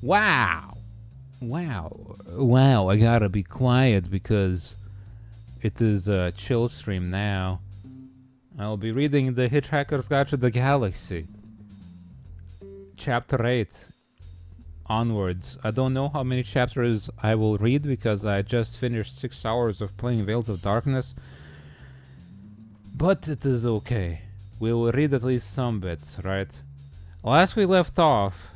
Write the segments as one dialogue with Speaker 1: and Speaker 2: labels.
Speaker 1: Wow. Wow, I gotta be quiet because it is a chill stream now. I'll be reading The Hitchhiker's Guide to the Galaxy. Chapter 8 onwards. I don't know how many chapters I will read because I just finished 6 hours of playing Veils of Darkness. But it is okay. We will read at least some bits, right? Last we left off,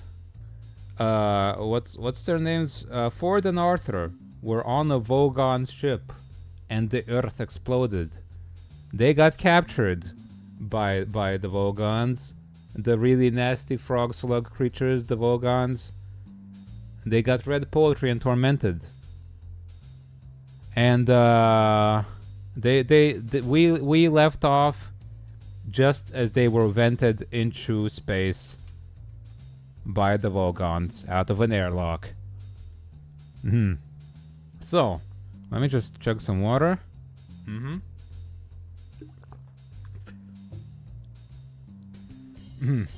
Speaker 1: what's their names? Ford and Arthur were on a Vogon ship, and the Earth exploded. They got captured by the Vogons, the really nasty frog slug creatures, the Vogons. They got read poetry and tormented. And we left off just as they were vented into space by the Vogons out of an airlock. So, let me just chug some water.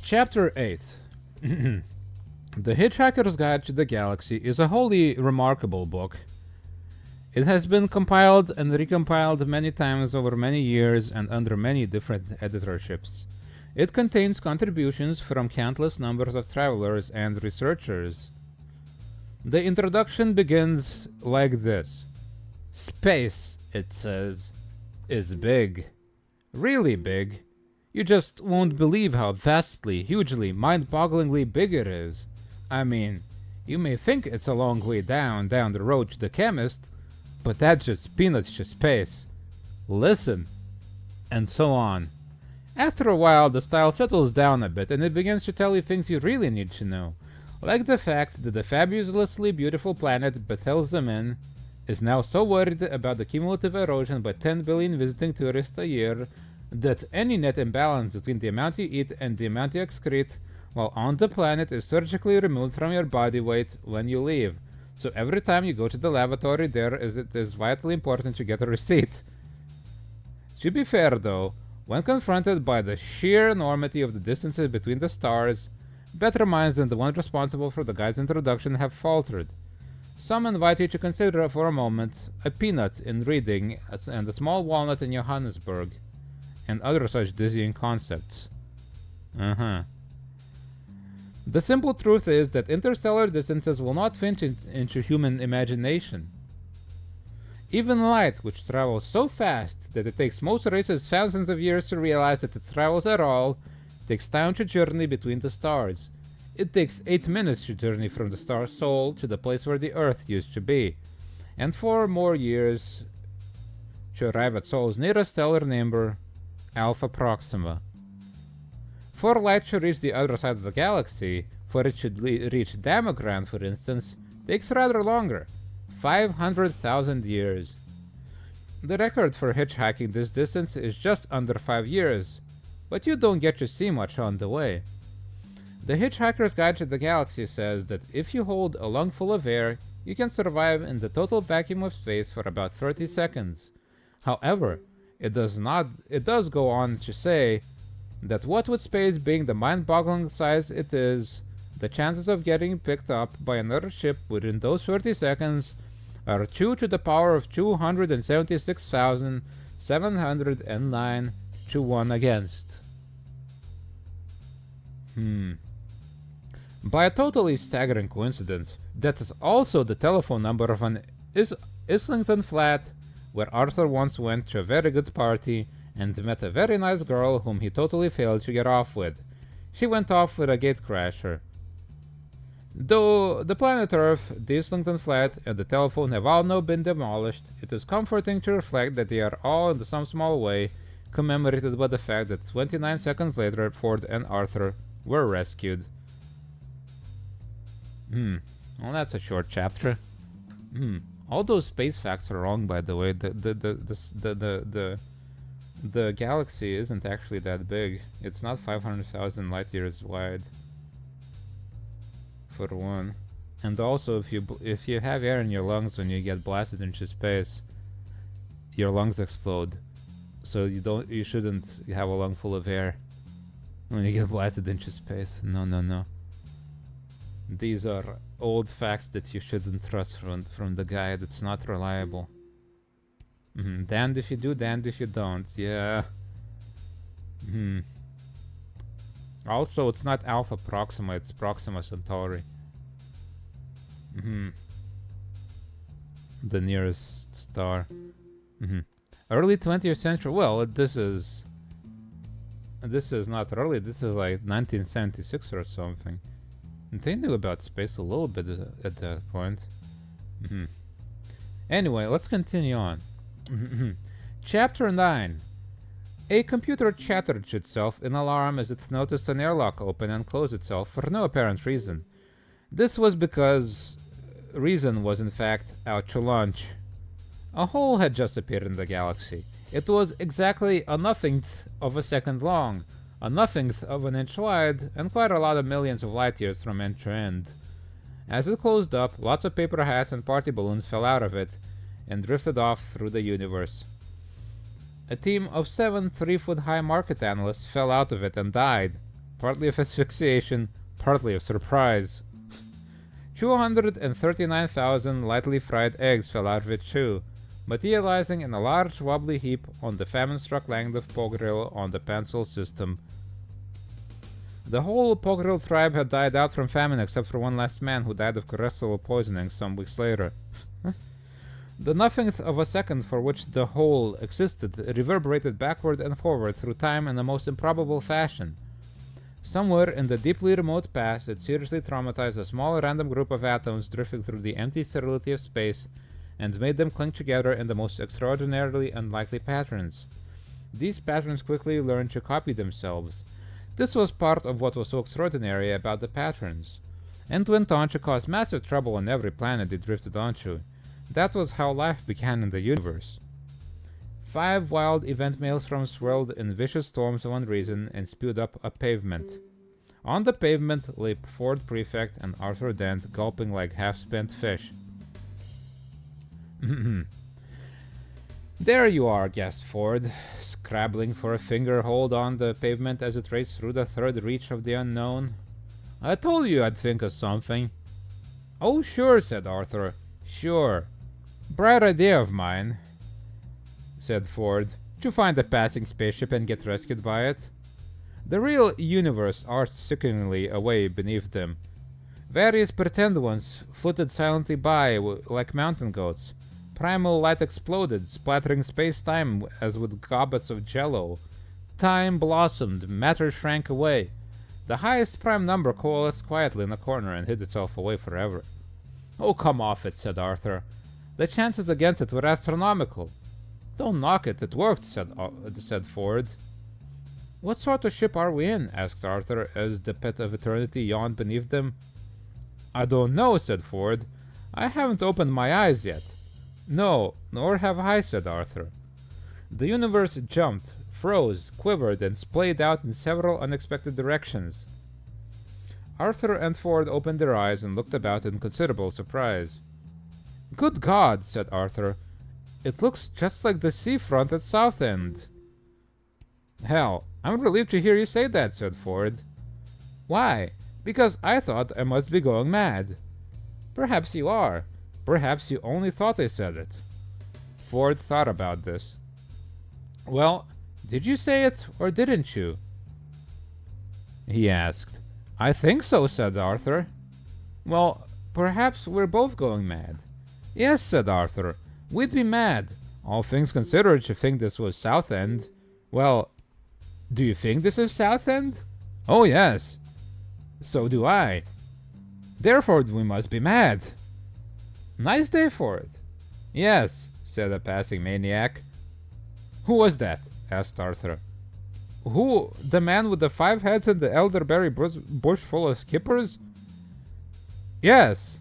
Speaker 1: Chapter 8. The Hitchhiker's Guide to the Galaxy is a wholly remarkable book. It has been compiled and recompiled many times over many years and under many different editorships. It contains contributions from countless numbers of travelers and researchers. The introduction begins like this. Space, it says, is big. Really big. You just won't believe how vastly, hugely, mind-bogglingly big it is. I mean, you may think it's a long way down the road to the chemist, but that's just peanuts to space. Listen. And so on. After a while, the style settles down a bit and it begins to tell you things you really need to know. Like the fact that the fabulously beautiful planet Bethelzemin is now so worried about the cumulative erosion by 10 billion visiting tourists a year that any net imbalance between the amount you eat and the amount you excrete while on the planet is surgically removed from your body weight when you leave. So every time you go to the lavatory there, it is vitally important to get a receipt. To be fair though, when confronted by the sheer enormity of the distances between the stars, better minds than the one responsible for the guide's introduction have faltered. Some invite you to consider for a moment a peanut in reading and a small walnut in Johannesburg, and other such dizzying concepts. The simple truth is that interstellar distances will not fit into human imagination. Even light, which travels so fast that it takes most races thousands of years to realize that it travels at all, takes time to journey between the stars. It takes 8 minutes to journey from the star Sol to the place where the Earth used to be, and 4 more years to arrive at Sol's nearest stellar neighbor, Alpha Proxima. For light to reach the other side of the galaxy, for it should reach Damogran, for instance, takes rather longer, 500,000 years. The record for hitchhiking this distance is just under 5 years, but you don't get to see much on the way. The Hitchhiker's Guide to the Galaxy says that if you hold a lungful of air, you can survive in the total vacuum of space for about 30 seconds. However, it does go on to say that what with space being the mind-boggling size it is, the chances of getting picked up by another ship within those 30 seconds are 2 to the power of 276,709 to 1 against. By a totally staggering coincidence, that is also the telephone number of an Islington flat where Arthur once went to a very good party and met a very nice girl whom he totally failed to get off with. She went off with a gatecrasher. Though the planet Earth, the Islington flat, and the telephone have all now been demolished, it is comforting to reflect that they are all in some small way commemorated by the fact that 29 seconds later Ford and Arthur were rescued. Well, that's a short chapter. All those space facts are wrong, by the way. The galaxy isn't actually that big. It's not 500,000 light years wide. For one. And also, if you have air in your lungs when you get blasted into space, your lungs explode. So you shouldn't have a lung full of air when you get blasted into space. No. These are old facts that you shouldn't trust from the guy that's not reliable. Damned if you do, damned if you don't. Yeah. Also, it's not Alpha Proxima, it's Proxima Centauri. The nearest star. Early 20th century. Well, this is not early. This is like 1976 or something. And they knew about space a little bit at that point. Anyway, let's continue on. Chapter 9. A computer chattered to itself in alarm as it noticed an airlock open and close itself for no apparent reason. This was because reason was in fact out to lunch. A hole had just appeared in the galaxy. It was exactly a nothingth of a second long, a nothingth of an inch wide, and quite a lot of millions of light years from end to end. As it closed up, lots of paper hats and party balloons fell out of it and drifted off through the universe. A team of 7 3-foot-high market analysts fell out of it and died, partly of asphyxiation, partly of surprise. 239,000 lightly fried eggs fell out of it too, materializing in a large wobbly heap on the famine-struck land of Pogril on the Pencil system. The whole Pogril tribe had died out from famine except for one last man who died of cholesterol poisoning some weeks later. The nothingth of a second for which the whole existed reverberated backward and forward through time in the most improbable fashion. Somewhere in the deeply remote past, it seriously traumatized a small random group of atoms drifting through the empty sterility of space and made them cling together in the most extraordinarily unlikely patterns. These patterns quickly learned to copy themselves. This was part of what was so extraordinary about the patterns, and went on to cause massive trouble on every planet they drifted onto. That was how life began in the universe. 5 wild event maelstroms swirled in vicious storms of unreason and spewed up a pavement. On the pavement lay Ford Prefect and Arthur Dent gulping like half-spent fish. There you are, gasped Ford, scrabbling for a finger hold on the pavement as it raced through the third reach of the unknown. I told you I'd think of something. Oh, sure, said Arthur. Sure. Bright idea of mine, said Ford, to find a passing spaceship and get rescued by it. The real universe arched sickeningly away beneath them. Various pretend ones flitted silently by like mountain goats. Primal light exploded, splattering space-time as with gobbets of jello. Time blossomed, matter shrank away. The highest prime number coalesced quietly in a corner and hid itself away forever. Oh, come off it, said Arthur. The chances against it were astronomical. Don't knock it, it worked, said Ford. What sort of ship are we in? Asked Arthur as the pet of eternity yawned beneath them. I don't know, said Ford. I haven't opened my eyes yet. No, nor have I, said Arthur. The universe jumped, froze, quivered, and splayed out in several unexpected directions. Arthur and Ford opened their eyes and looked about in considerable surprise. Good God, said Arthur. It looks just like the seafront at Southend. Hell, I'm relieved to hear you say that, said Ford. Why? Because I thought I must be going mad. Perhaps you are. Perhaps you only thought I said it. Ford thought about this. Well, did you say it, or didn't you? He asked. I think so, said Arthur. Well, perhaps we're both going mad. Yes, said Arthur. We'd be mad, all things considered, to think this was Southend. Well, do you think this is Southend? Oh, yes. So do I. Therefore we must be mad. Nice day for it. Yes, said a passing maniac. Who was that? Asked Arthur. Who? The man with the 5 heads and the elderberry bush full of skippers? Yes.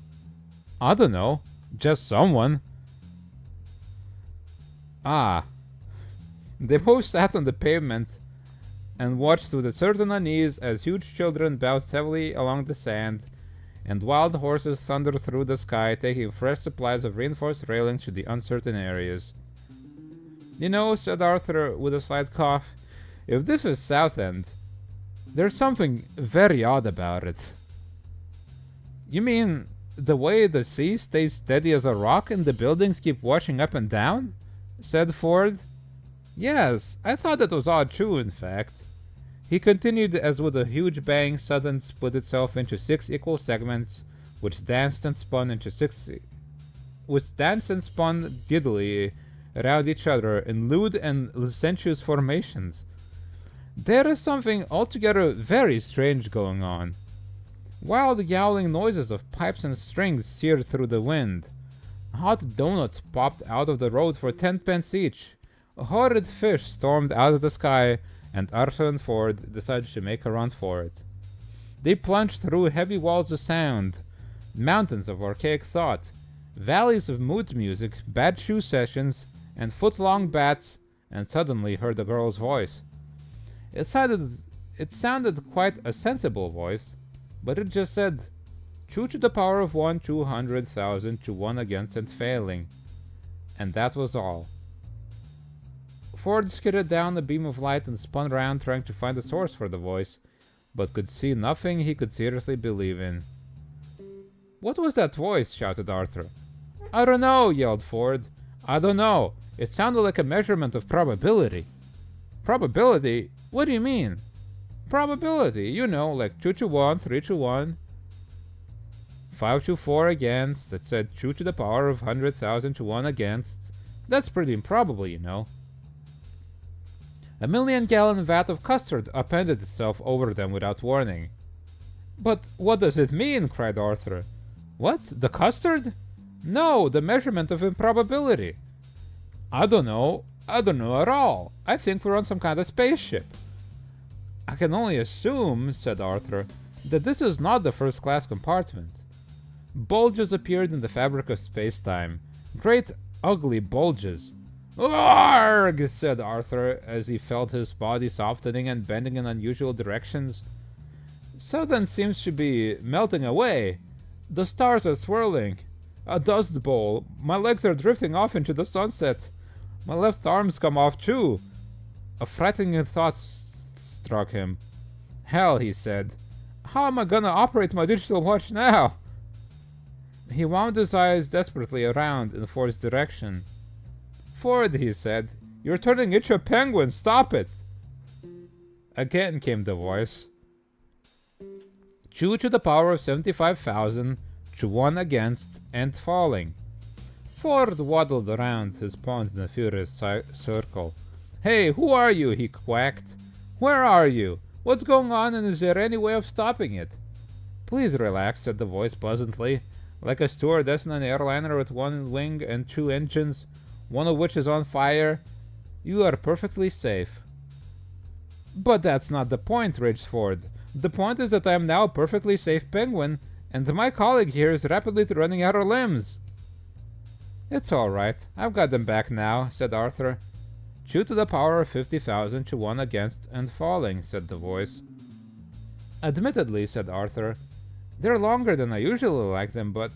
Speaker 1: I don't know. Just someone. Ah. They both sat on the pavement and watched with a certain unease as huge children bounced heavily along the sand and wild horses thundered through the sky, taking fresh supplies of reinforced railings to the uncertain areas. You know, said Arthur with a slight cough, if this is Southend, there's something very odd about it. You mean the way the sea stays steady as a rock and the buildings keep washing up and down? Said Ford. Yes, I thought that was all true, in fact. He continued as with a huge bang sudden split itself into 6 equal segments, which danced and spun giddily around each other in lewd and licentious formations. There is something altogether very strange going on. Wild yowling noises of pipes and strings seared through the wind. Hot donuts popped out of the road for 10 pence each. Horrid fish stormed out of the sky, and Arthur and Ford decided to make a run for it. They plunged through heavy walls of sound, mountains of archaic thought, valleys of mood music, bad shoe sessions, and foot-long bats, and suddenly heard the girl's voice. It sounded quite a sensible voice, but it just said, 2 to the power of 1 200,000 to 1 against and failing. And that was all. Ford skidded down a beam of light and spun around trying to find a source for the voice, but could see nothing he could seriously believe in. What was that voice? Shouted Arthur. I don't know, yelled Ford. I don't know. It sounded like a measurement of probability. Probability? What do you mean? Probability, you know, like 2 to 1, 3 to 1. 5 to 4 against. That said 2 to the power of 100,000 to 1 against. That's pretty improbable, you know. A 1,000,000-gallon vat of custard upended itself over them without warning. But what does it mean? Cried Arthur. What? The custard? No, the measurement of improbability. I don't know. I don't know at all. I think we're on some kind of spaceship. I can only assume, said Arthur, that this is not the first-class compartment. Bulges appeared in the fabric of space-time. Great, ugly bulges. Arg! Said Arthur, as he felt his body softening and bending in unusual directions. Something seems to be melting away. The stars are swirling. A dust bowl. My legs are drifting off into the sunset. My left arm's come off too. A frightening thought struck him. Hell, he said. How am I gonna operate my digital watch now? He wound his eyes desperately around in Ford's direction. Ford, he said, you're turning into a penguin. Stop it. Again came the voice. 2 to the power of 75,000 to 1 against and falling. Ford waddled around his pond in a furious circle. Hey, who are you? He quacked. Where are you? What's going on, and is there any way of stopping it? Please relax, said the voice pleasantly, like a stewardess in an airliner with 1 wing and 2 engines, one of which is on fire. You are perfectly safe. But that's not the point, raged Ford. The point is that I am now a perfectly safe penguin, and my colleague here is rapidly running out of limbs. It's all right. I've got them back now, said Arthur. 2 to the power of 50,000 to 1 against and falling, said the voice. Admittedly, said Arthur, they're longer than I usually like them, but...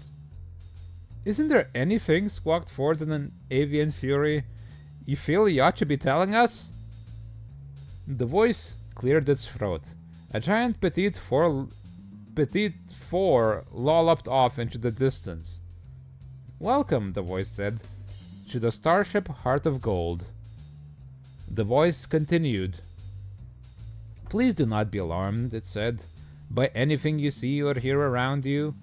Speaker 1: Isn't there anything, squawked Ford in an avian fury, you feel you ought to be telling us? The voice cleared its throat. A giant petite four lolloped off into the distance. Welcome, the voice said, to the starship Heart of Gold. The voice continued. Please do not be alarmed, it said, by anything you see or hear around you.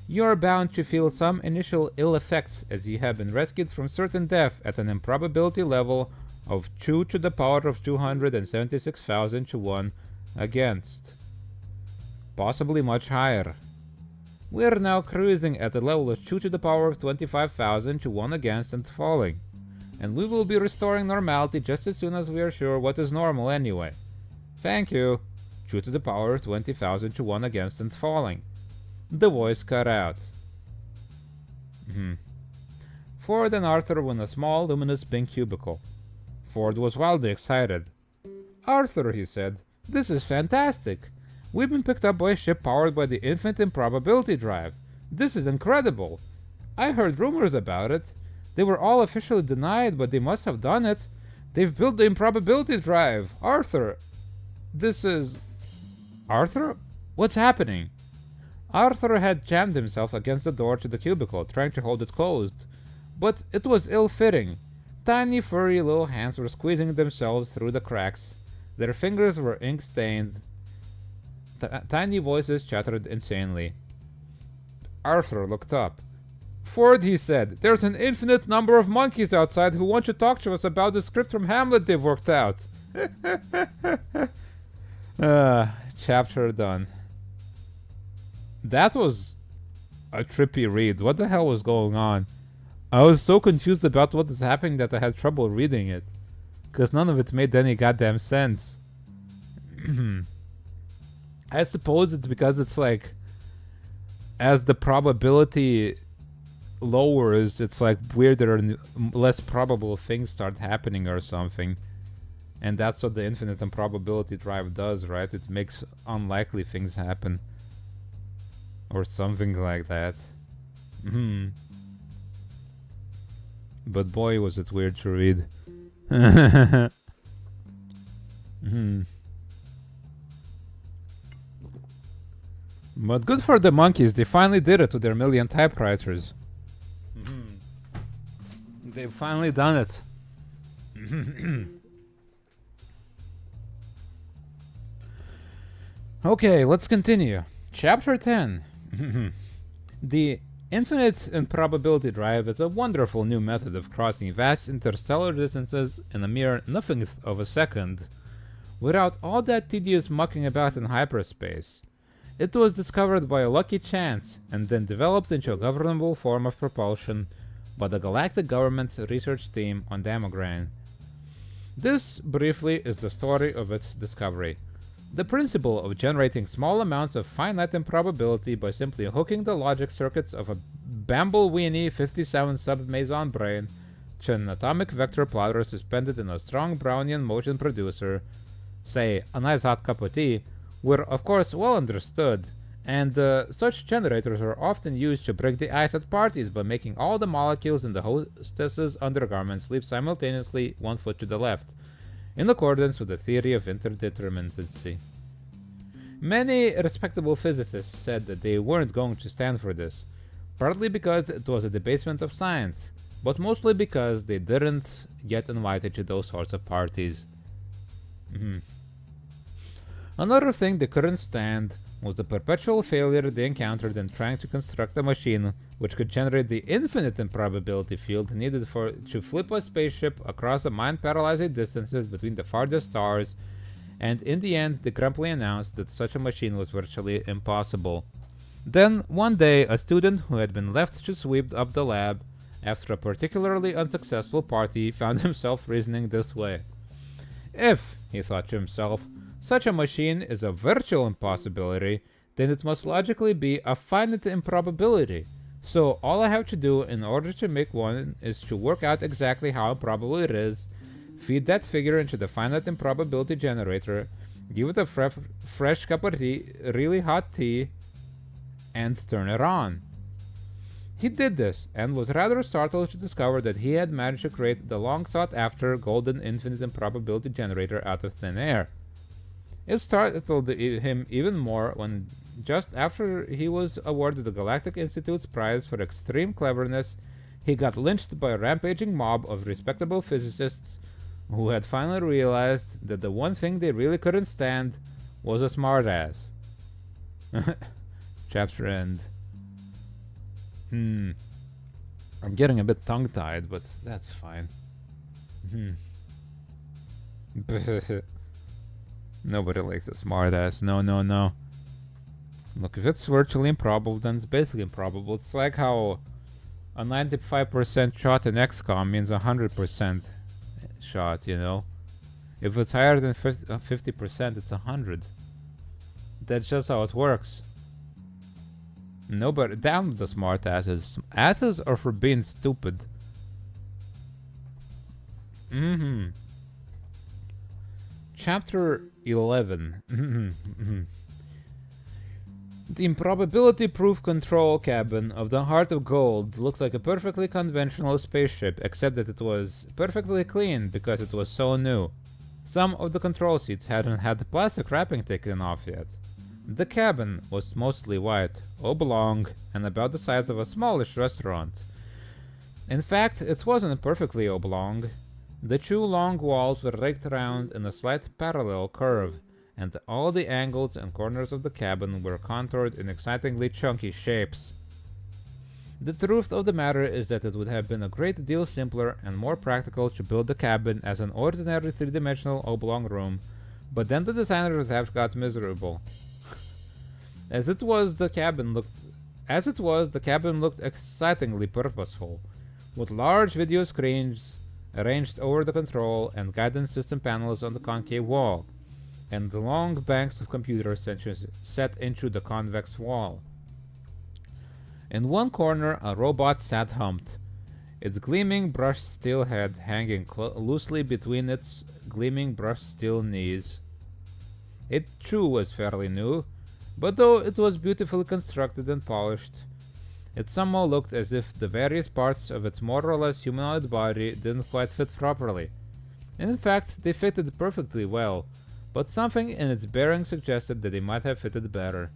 Speaker 1: You are bound to feel some initial ill effects as you have been rescued from certain death at an improbability level of 2 to the power of 276,000 to 1 against. Possibly much higher. We are now cruising at a level of 2 to the power of 25,000 to 1 against and falling, and we will be restoring normality just as soon as we are sure what is normal anyway. Thank you. 2 to the power of 20,000 to 1 against and falling. The voice cut out. Ford and Arthur were in a small, luminous pink cubicle. Ford was wildly excited. Arthur, he said, this is fantastic. We've been picked up by a ship powered by the infinite improbability drive. This is incredible. I heard rumors about it. They were all officially denied, but they must have done it. They've built the improbability drive. Arthur, this is... Arthur? What's happening? Arthur had jammed himself against the door to the cubicle, trying to hold it closed. But it was ill-fitting. Tiny, furry little hands were squeezing themselves through the cracks. Their fingers were ink-stained. Tiny voices chattered insanely. Arthur looked up. Ford, he said, there's an infinite number of monkeys outside who want to talk to us about the script from Hamlet they've worked out. Chapter done. That was a trippy read. What the hell was going on? I was so confused about what was happening that I had trouble reading it. Because none of it made any goddamn sense. I suppose it's because it's like, as the probability lowers, it's like weirder and less probable things start happening or something. And that's what the infinite improbability drive does, right? It makes unlikely things happen. Or something like that. But boy, was it weird to read. But good for the monkeys, they finally did it with their million typewriters. They've finally done it. Okay, let's continue. Chapter 10. The infinite improbability drive is a wonderful new method of crossing vast interstellar distances in a mere nothing of a second, without all that tedious mucking about in hyperspace. It was discovered by a lucky chance, and then developed into a governable form of propulsion by the Galactic Government's research team on Damogran. This, briefly, is the story of its discovery. The principle of generating small amounts of finite improbability by simply hooking the logic circuits of a Bambleweenie 57 sub-meson brain to an atomic vector plotter suspended in a strong Brownian motion producer, say, a nice hot cup of tea, were of course well understood, and such generators are often used to break the ice at parties by making all the molecules in the hostess's undergarments leap simultaneously 1 foot to the left, in accordance with the theory of interdeterminacy. Many respectable physicists said that they weren't going to stand for this, partly because it was a debasement of science, but mostly because they didn't get invited to those sorts of parties. Another thing they couldn't stand was the perpetual failure they encountered in trying to construct a machine which could generate the infinite improbability field needed to flip a spaceship across the mind-paralyzing distances between the farthest stars, and in the end they grumpily announced that such a machine was virtually impossible. Then, one day, a student who had been left to sweep up the lab after a particularly unsuccessful party found himself reasoning this way. If, he thought to himself, such a machine is a virtual impossibility, then it must logically be a finite improbability. So all I have to do in order to make one is to work out exactly how improbable it is, feed that figure into the finite improbability generator, give it a fresh cup of tea, really hot tea, and turn it on. He did this, and was rather startled to discover that he had managed to create the long-sought-after golden infinite improbability generator out of thin air. It startled him even more when, just after he was awarded the Galactic Institute's prize for extreme cleverness, he got lynched by a rampaging mob of respectable physicists who had finally realized that the one thing they really couldn't stand was a smartass. Chapter end. I'm getting a bit tongue-tied, but that's fine. Nobody likes a smartass. No. Look, if it's virtually improbable, then it's basically improbable. It's like how a 95% shot in XCOM means a 100% shot, you know? If it's higher than 50%, it's 100. That's just how it works. Nobody, damn the smart asses. Asses are for being stupid. Chapter 11. The improbability-proof control cabin of the Heart of Gold looked like a perfectly conventional spaceship, except that it was perfectly clean because it was so new. Some of the control seats hadn't had the plastic wrapping taken off yet. The cabin was mostly white, oblong, and about the size of a smallish restaurant. In fact, it wasn't perfectly oblong. The two long walls were raked around in a slight parallel curve, and all the angles and corners of the cabin were contoured in excitingly chunky shapes. The truth of the matter is that it would have been a great deal simpler and more practical to build the cabin as an ordinary three-dimensional oblong room, but then the designers have got miserable. As it was, the cabin looked excitingly purposeful, with large video screens arranged over the control and guidance system panels on the concave wall, and long banks of computers set into the convex wall. In one corner, a robot sat humped, its gleaming brushed steel head hanging loosely between its gleaming brushed steel knees. It too was fairly new, but though it was beautifully constructed and polished, it somehow looked as if the various parts of its more or less humanoid body didn't quite fit properly. And in fact, they fitted perfectly well, but something in its bearing suggested that they might have fitted better.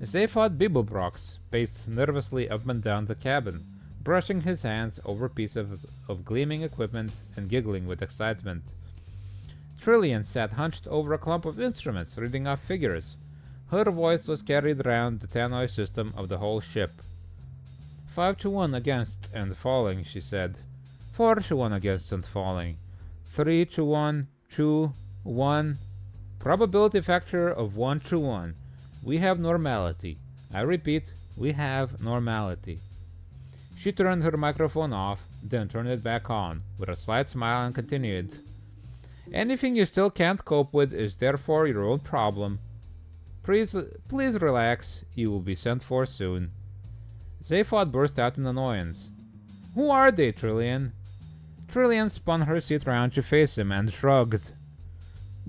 Speaker 1: Zaphod Bibelbrox paced nervously up and down the cabin, brushing his hands over pieces of gleaming equipment and giggling with excitement. Trillian sat hunched over a clump of instruments, reading off figures. Her voice was carried around the tannoy system of the whole ship. 5-1 against and falling, she said. 4-1 against and falling. 3-1, 2, 1. Probability factor of 1-1. We have normality. I repeat, we have normality. She turned her microphone off, then turned it back on, with a slight smile, and continued. Anything you still can't cope with is therefore your own problem. Please relax. You will be sent for soon. Zaphod burst out in annoyance. Who are they, Trillian? Trillian spun her seat round to face him and shrugged.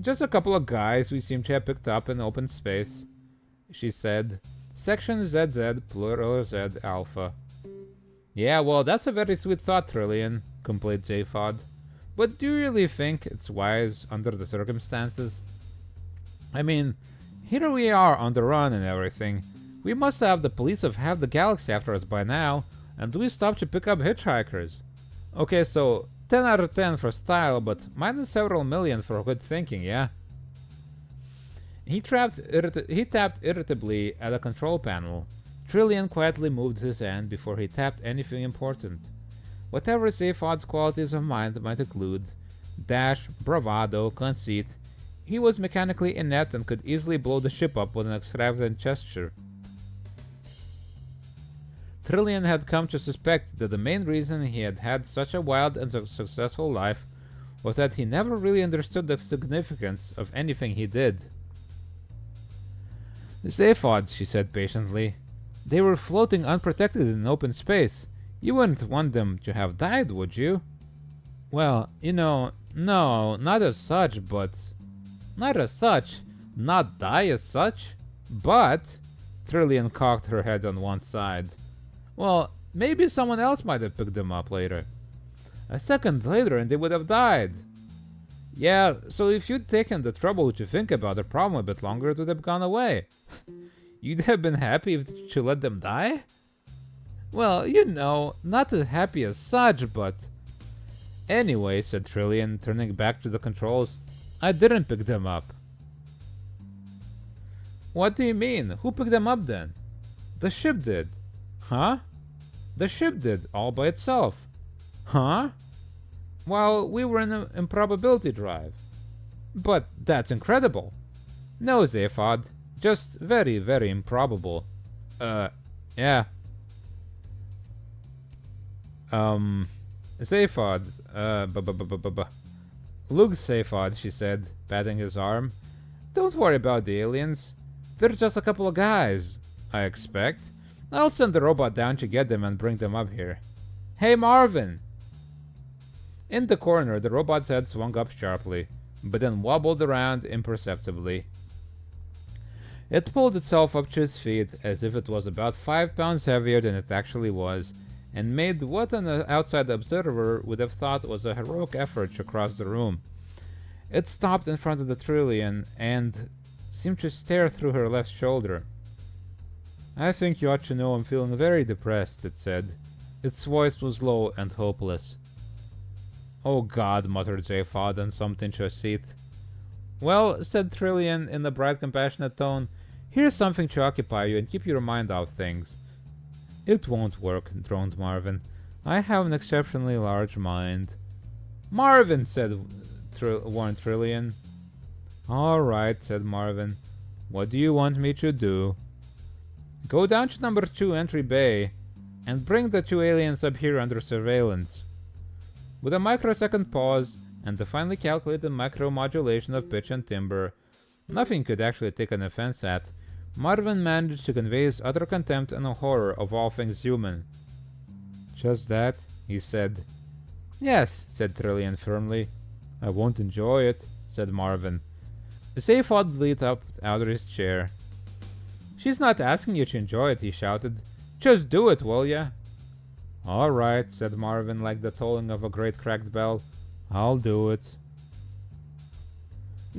Speaker 1: Just a couple of guys we seem to have picked up in open space, she said. Section ZZ, plural Z Alpha. Yeah, well, that's a very sweet thought, Trillian, complained Zaphod. But do you really think it's wise under the circumstances? I mean, here we are on the run and everything. We must have the police of half the galaxy after us by now, and we stop to pick up hitchhikers. Okay, so 10 out of 10 for style, but minus several million for good thinking, yeah? He tapped irritably at a control panel. Trillian quietly moved his hand before he tapped anything important. Whatever Zaphod's qualities of mind might include, dash, bravado, conceit, he was mechanically inept and could easily blow the ship up with an extravagant gesture. Trillian had come to suspect that the main reason he had had such a wild and successful life was that he never really understood the significance of anything he did. The Zaphods, she said patiently. They were floating unprotected in open space. You wouldn't want them to have died, would you? Well, no, not as such, but... Not as such. Not die as such. But... Trillian cocked her head on one side. Well, maybe someone else might have picked them up later. A second later and they would have died. Yeah, so if you'd taken the trouble to think about the problem a bit longer, it would have gone away. You'd have been happy to let them die? Well, not as happy as such, but... Anyway, said Trillian, turning back to the controls, I didn't pick them up. What do you mean? Who picked them up then? The ship did. Huh? The ship did, all by itself. Huh? While we were in an improbability drive. But that's incredible. No, Zaphod. Just very, very improbable. Yeah. Zaphod, Look, Zaphod, she said, patting his arm. Don't worry about the aliens. They're just a couple of guys, I expect. I'll send the robot down to get them and bring them up here. Hey, Marvin! In the corner, the robot's head swung up sharply, but then wobbled around imperceptibly. It pulled itself up to its feet as if it was about 5 pounds heavier than it actually was, and made what an outside observer would have thought was a heroic effort to cross the room. It stopped in front of the Trillian, and seemed to stare through her left shoulder. "I think you ought to know I'm feeling very depressed," it said. Its voice was low and hopeless. "Oh God," muttered Zaphod and slumped into a seat. "Well," said Trillian in a bright, compassionate tone, "here's something to occupy you and keep your mind off things." "It won't work," droned Marvin. "I have an exceptionally large mind." "Marvin!" warned Trillian. "All right," said Marvin. "What do you want me to do?" "Go down to number 2 entry bay and bring the 2 aliens up here under surveillance." With a microsecond pause and the finely calculated micro-modulation of pitch and timbre nothing could actually take an offense at, Marvin managed to convey his utter contempt and horror of all things human. "Just that?" he said. "Yes," said Trillian firmly. "I won't enjoy it," said Marvin. Zaphod leaped up out of his chair. "She's not asking you to enjoy it," he shouted. "Just do it, will ya?" "All right," said Marvin like the tolling of a great cracked bell. "I'll do it."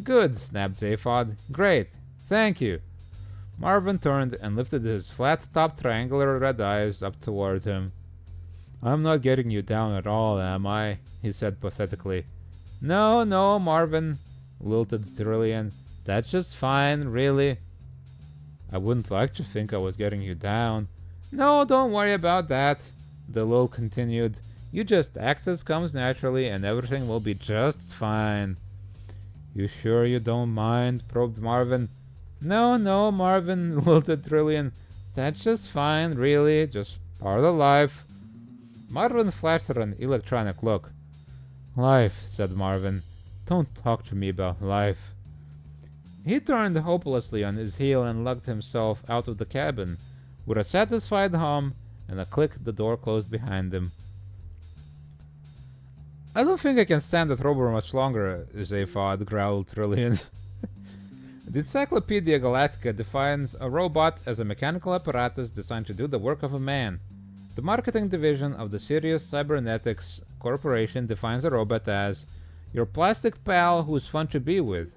Speaker 1: "Good," snapped Zaphod. "Great. Thank you." Marvin turned and lifted his flat-topped triangular red eyes up toward him. "I'm not getting you down at all, am I?" he said pathetically. "No, no, Marvin," lilted Trillian. "That's just fine, really." "I wouldn't like to think I was getting you down." "No, don't worry about that," the lil continued. "You just act as comes naturally and everything will be just fine." "You sure you don't mind?" probed Marvin. "No, no, Marvin," lilted Trillian. "That's just fine, really. Just part of life." Marvin flashed her an electronic look. "Life," said Marvin. "Don't talk to me about life." He turned hopelessly on his heel and lugged himself out of the cabin. With a satisfied hum and a click, the door closed behind him. "I don't think I can stand that robber much longer," Zaphod growled Trillian. The Encyclopedia Galactica defines a robot as a mechanical apparatus designed to do the work of a man. The marketing division of the Sirius Cybernetics Corporation defines a robot as your plastic pal who's fun to be with.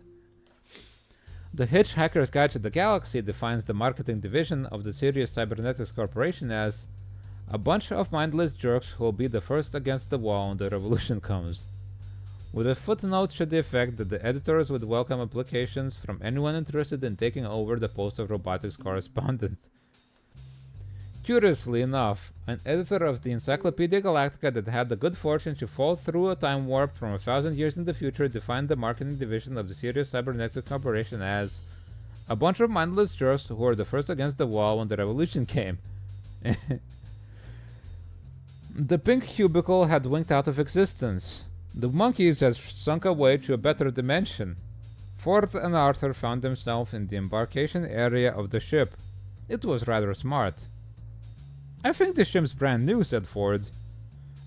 Speaker 1: The Hitchhiker's Guide to the Galaxy defines the marketing division of the Sirius Cybernetics Corporation as a bunch of mindless jerks who'll be the first against the wall when the revolution comes. With a footnote to the effect that the editors would welcome applications from anyone interested in taking over the post of robotics correspondent. Curiously enough, an editor of the Encyclopedia Galactica that had the good fortune to fall through a time warp from 1,000 years in the future defined the marketing division of the Sirius Cybernetics Corporation as a bunch of mindless jerks who were the first against the wall when the revolution came. The pink cubicle had winked out of existence. The monkeys had sunk away to a better dimension. Ford and Arthur found themselves in the embarkation area of the ship. It was rather smart. "I think the ship's brand new," said Ford.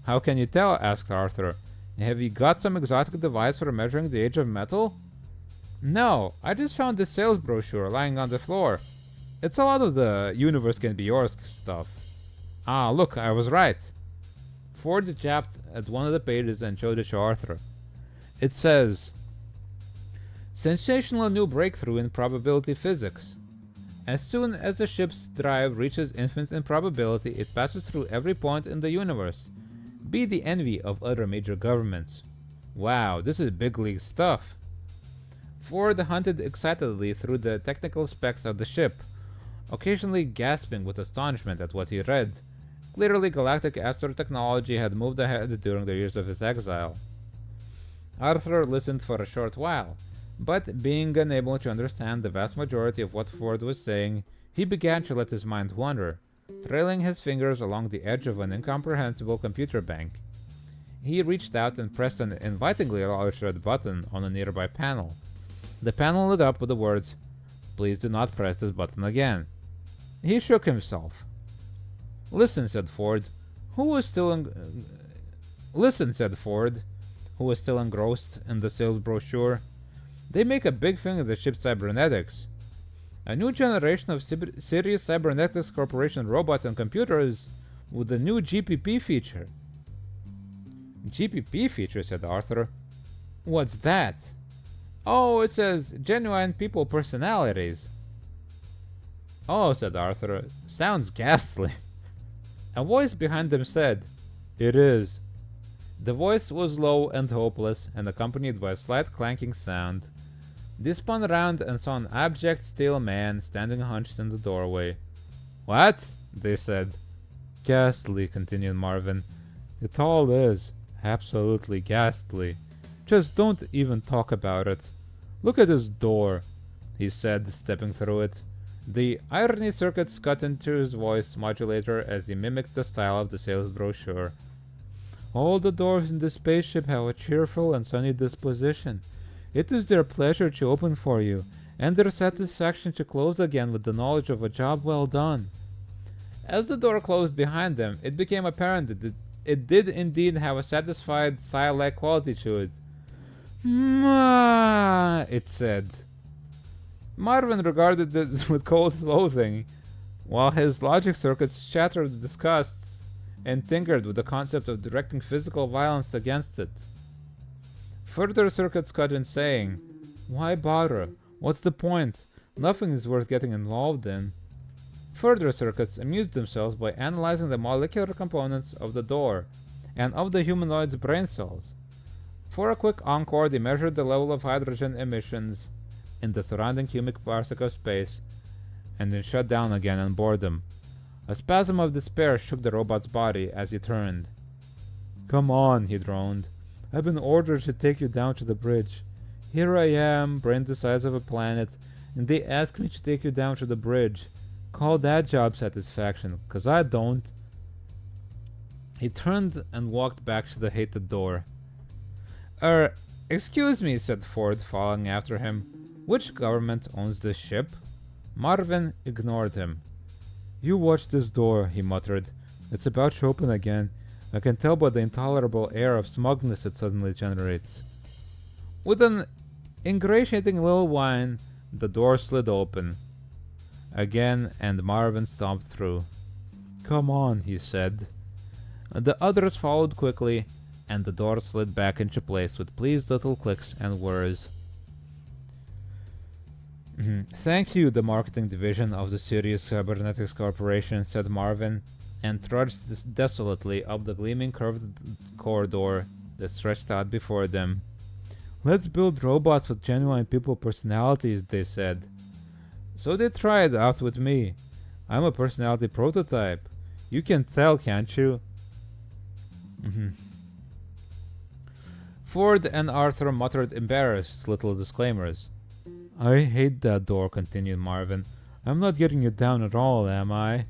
Speaker 1: "How can you tell?" asked Arthur. "Have you got some exotic device for measuring the age of metal?" "No, I just found this sales brochure lying on the floor. It's a lot of the universe can be yours stuff." "Ah, look, I was right." Ford jabbed at one of the pages and showed it to Arthur. It says, "Sensational new breakthrough in probability physics. As soon as the ship's drive reaches infinite improbability, it passes through every point in the universe. Be the envy of other major governments." Wow, this is big league stuff. Ford hunted excitedly through the technical specs of the ship, occasionally gasping with astonishment at what he read. Clearly, galactic astro technology had moved ahead during the years of his exile. Arthur listened for a short while, but being unable to understand the vast majority of what Ford was saying, he began to let his mind wander, trailing his fingers along the edge of an incomprehensible computer bank. He reached out and pressed an invitingly large red button on a nearby panel. The panel lit up with the words, "Please do not press this button again." He shook himself. "Listen," said Ford, who was still engrossed in the sales brochure. "They make a big thing of the ship's cybernetics. A new generation of Sirius Cybernetics Corporation robots and computers with a new GPP feature." "GPP feature," said Arthur. "What's that?" Oh, it says genuine people personalities. Oh, said Arthur. Sounds ghastly. A voice behind them said, It is. The voice was low and hopeless, and accompanied by a slight clanking sound. They spun around and saw an abject steel man standing hunched in the doorway. What? They said. Ghastly, continued Marvin. It all is. Absolutely ghastly. Just don't even talk about it. Look at this door, he said, stepping through it. The irony circuits cut into his voice modulator as he mimicked the style of the sales brochure. All the doors in the spaceship have a cheerful and sunny disposition. It is their pleasure to open for you, and their satisfaction to close again with the knowledge of a job well done. As the door closed behind them, it became apparent that it did indeed have a satisfied, sigh-like quality to it. "Ma," it said. Marvin regarded it with cold loathing, while his logic circuits chattered with disgust and tinkered with the concept of directing physical violence against it. Further circuits cut in saying, Why bother? What's the point? Nothing is worth getting involved in. Further circuits amused themselves by analyzing the molecular components of the door and of the humanoid's brain cells. For a quick encore, they measured the level of hydrogen emissions in the surrounding cubic parsec of space, and then shut down again in boredom. A spasm of despair shook the robot's body as he turned. Come on, he droned. I've been ordered to take you down to the bridge. Here I am, brain the size of a planet, and they ask me to take you down to the bridge. Call that job satisfaction, 'cause I don't. He turned and walked back to the hated door. Excuse me, said Ford, following after him. Which government owns this ship? Marvin ignored him. You watch this door, he muttered. It's about to open again. I can tell by the intolerable air of smugness it suddenly generates. With an ingratiating little whine, the door slid open again, and Marvin stomped through. Come on, he said. The others followed quickly, and the door slid back into place with pleased little clicks and whirs. Thank you, the marketing division of the Sirius Cybernetics Corporation, said Marvin, and trudged desolately up the gleaming curved corridor that stretched out before them. Let's build robots with genuine people personalities, they said. So they tried out with me. I'm a personality prototype. You can tell, can't you? Ford and Arthur muttered embarrassed little disclaimers. I hate that door, continued Marvin. I'm not getting you down at all, am I?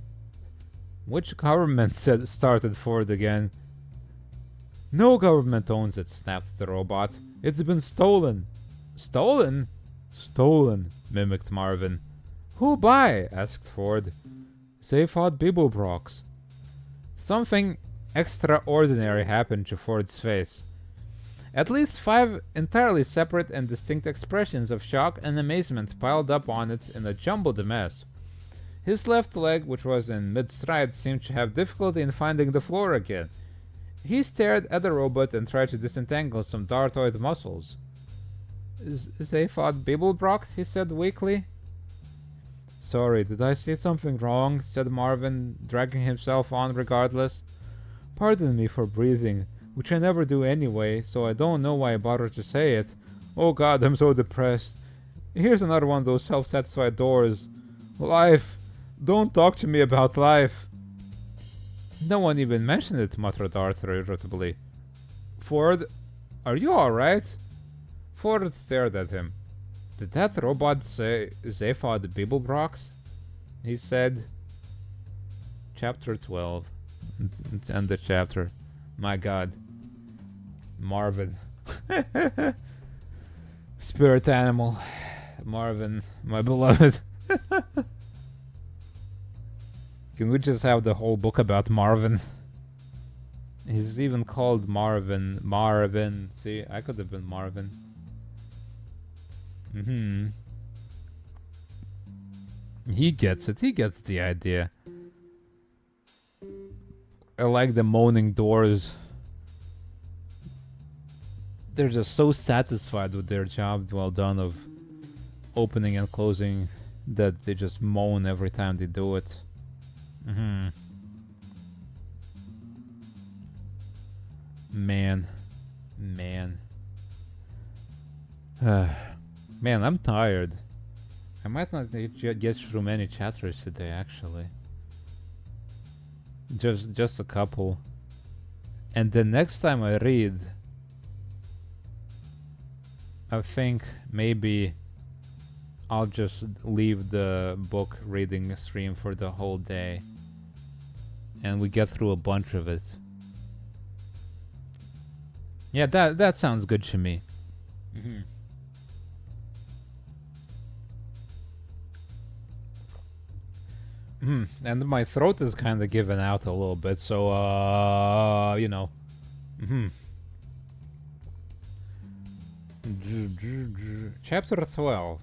Speaker 1: Which government started Ford again? No government owns it, snapped the robot. It's been stolen. Stolen? Stolen, mimicked Marvin. Who by? Asked Ford. Zaphod Bibelbrox. Something extraordinary happened to Ford's face. At least 5 entirely separate and distinct expressions of shock and amazement piled up on it in a jumbled mess. His left leg, which was in mid-stride, seemed to have difficulty in finding the floor again. He stared at the robot and tried to disentangle some dartoid muscles. Zaphod Bibelbrox, he said weakly. Sorry, did I say something wrong? Said Marvin, dragging himself on regardless. Pardon me for breathing, which I never do anyway, so I don't know why I bothered to say it. Oh God, I'm so depressed. Here's another one of those self-satisfied doors. Life. Don't talk to me about life. No one even mentioned it, muttered Arthur irritably. Ford, are you alright? Ford stared at him. Did that robot say Zaphod Bibelbrox? He said. Chapter 12. End the chapter. My God. Marvin. Spirit animal. Marvin, my beloved. Can we just have the whole book about Marvin? He's even called Marvin. Marvin. See, I could have been Marvin. He gets it. He gets the idea. I like the moaning doors. they're just so satisfied with their job well done of opening and closing that they just moan every time they do it. Man. Man, I'm tired. I might not get through many chapters today, actually. Just a couple. And the next time I read, I think maybe I'll just leave the book reading stream for the whole day. And we get through a bunch of it. Yeah, that sounds good to me. And my throat is kind of giving out a little bit, so you know. Chapter 12.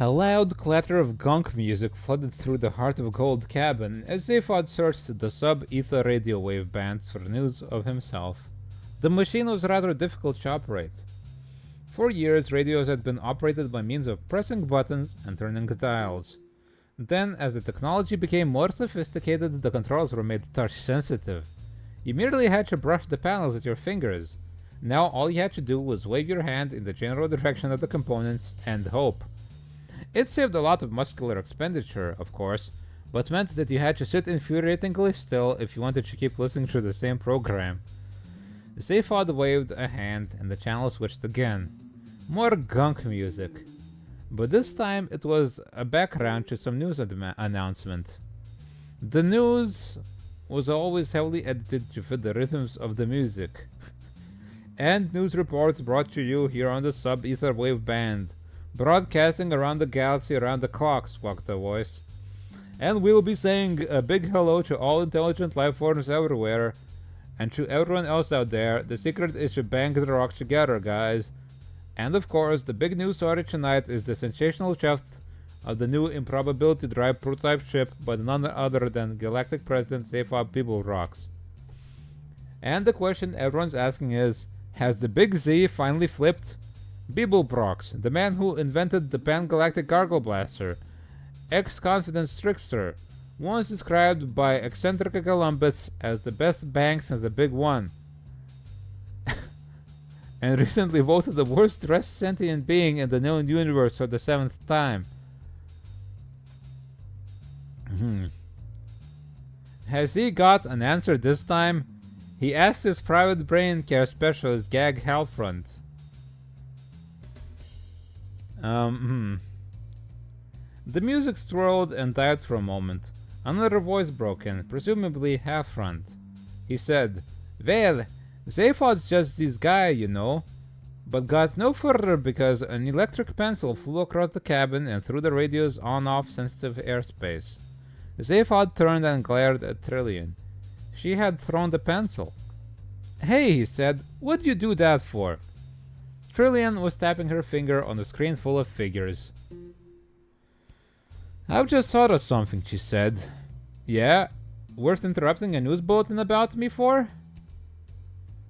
Speaker 1: A loud clatter of gunk music flooded through the Heart of Gold cabin as Zaphod searched the sub-ether radio wave bands for news of himself. The machine was rather difficult to operate. For years, radios had been operated by means of pressing buttons and turning dials. Then, as the technology became more sophisticated, the controls were made touch-sensitive. You merely had to brush the panels with your fingers. Now all you had to do was wave your hand in the general direction of the components and hope. It saved a lot of muscular expenditure, of course, but meant that you had to sit infuriatingly still if you wanted to keep listening to the same program. Zaphod waved a hand and the channel switched again. More gunk music. But this time it was a background to some news announcement. The news was always heavily edited to fit the rhythms of the music. And news reports brought to you here on the sub-ether wave band. Broadcasting around the galaxy around the clock, squawked a voice. And we'll be saying a big hello to all intelligent life forms everywhere. And to everyone else out there, the secret is to bang the rock together, guys. And of course, the big news story tonight is the sensational theft of the new improbability drive prototype ship by none other than Galactic President Zaphod Beeblebrox. And the question everyone's asking is, has the Big Z finally flipped? Beeblebrox, the man who invented the Pan-Galactic Gargle Blaster, ex-confidence trickster, once described by eccentric Columbus as the best bang since the Big One, and recently voted the worst dressed sentient being in the known universe for the 7th time. Has he got an answer this time? He asked his private brain care specialist Gag Halfront. The music swirled and died for a moment. Another voice broke in, presumably Halfront. He said, "Well, Zaphod's just this guy, you know." But got no further because an electric pencil flew across the cabin and through the radio's on-off sensitive airspace. Zaphod turned and glared at Trillian. She had thrown the pencil. "Hey," he said, "what'd you do that for?" Trillian was tapping her finger on the screen full of figures. "I've just thought of something," she said. "Yeah? Worth interrupting a news bulletin about me for?"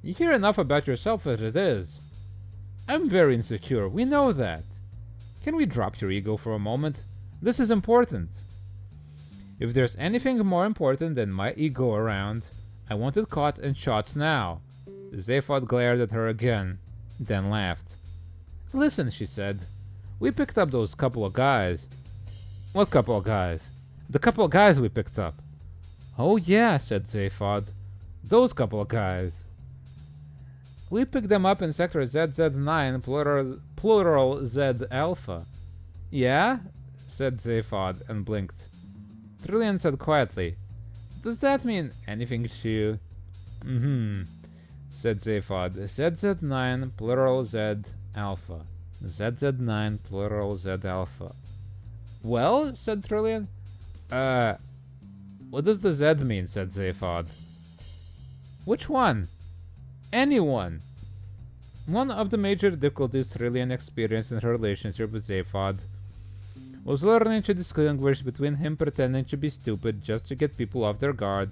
Speaker 1: "You hear enough about yourself as it is." "I'm very insecure, we know that. Can we drop your ego for a moment? This is important." "If there's anything more important than my ego around, I want it caught and shot now." Zaphod glared at her again, then laughed. "Listen," she said. "We picked up those couple of guys." "What couple of guys?" "The couple of guys we picked up." "Oh yeah," said Zaphod. "Those couple of guys. We picked them up in sector ZZ9, plural Z Alpha." "Yeah?" said Zaphod and blinked. Trillian said quietly, "Does that mean anything to you?" Said Zaphod. ZZ9, plural Z Alpha. ZZ9, plural Z Alpha. "Well," said Trillian. What does the Z mean?" said Zaphod. "Which one?" "Anyone." One of the major difficulties Trillian experienced in her relationship with Zaphod was learning to distinguish between him pretending to be stupid just to get people off their guard,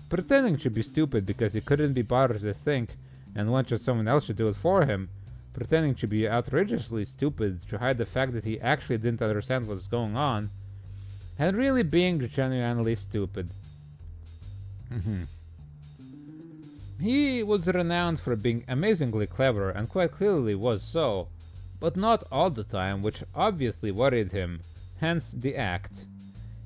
Speaker 1: pretending to be stupid because he couldn't be bothered to think, and wanted someone else to do it for him, pretending to be outrageously stupid to hide the fact that he actually didn't understand what was going on, and really being genuinely stupid. He was renowned for being amazingly clever, and quite clearly was so, but not all the time, which obviously worried him, hence the act.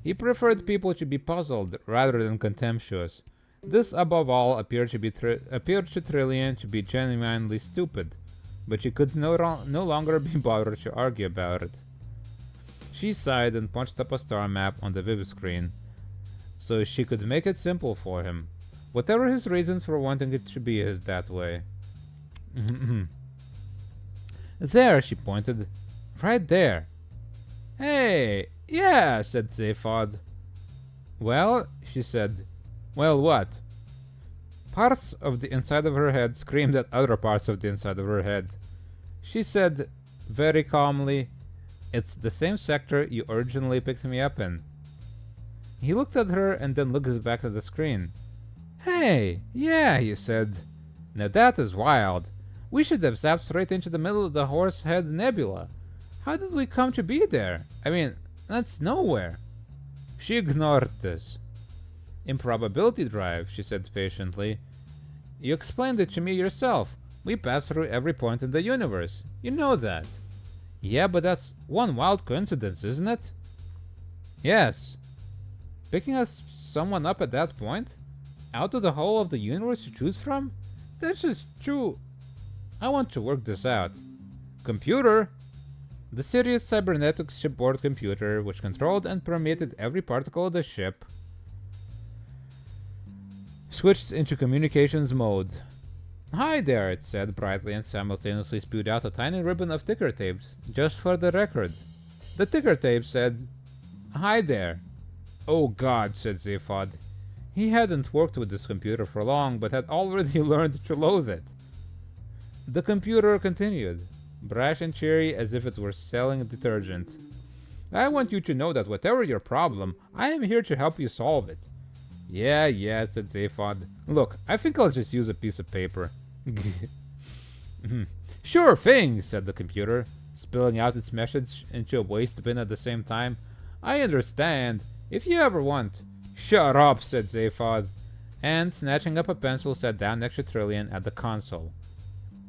Speaker 1: He preferred people to be puzzled rather than contemptuous. This, above all, appeared to Trillian to be genuinely stupid, but she could no longer be bothered to argue about it. She sighed and punched up a star map on the Viv screen, so she could make it simple for him, whatever his reasons for wanting it to be that way. There, she pointed. Right there. Hey, yeah, said Zaphod. Well, she said. Well, what? Parts of the inside of her head screamed at other parts of the inside of her head. She said, very calmly, it's the same sector you originally picked me up in. He looked at her and then looked back at the screen. Hey, yeah, he said. Now that is wild. We should have zapped straight into the middle of the Horsehead Nebula. How did we come to be there? I mean, that's nowhere. She ignored this. Improbability drive, she said patiently. You explained it to me yourself. We pass through every point in the universe. You know that. Yeah, but that's one wild coincidence, isn't it? Yes. Picking us someone up at that point? Out of the whole of the universe to choose from? That's just true. I want to work this out. Computer! The Sirius cybernetics shipboard computer, which controlled and permitted every particle of the ship, switched into communications mode. Hi there, it said brightly, and simultaneously spewed out a tiny ribbon of ticker tapes, just for the record. The ticker tape said, Hi there. Oh God, said Zaphod. He hadn't worked with this computer for long, but had already learned to loathe it. The computer continued, brash and cheery as if it were selling detergent. I want you to know that whatever your problem, I am here to help you solve it. Yeah, said Zaphod. Look, I think I'll just use a piece of paper. Sure thing, said the computer, spilling out its message into a waste bin at the same time. I understand. If you ever want... Shut up, said Zaphod, and, snatching up a pencil, sat down next to Trillian at the console.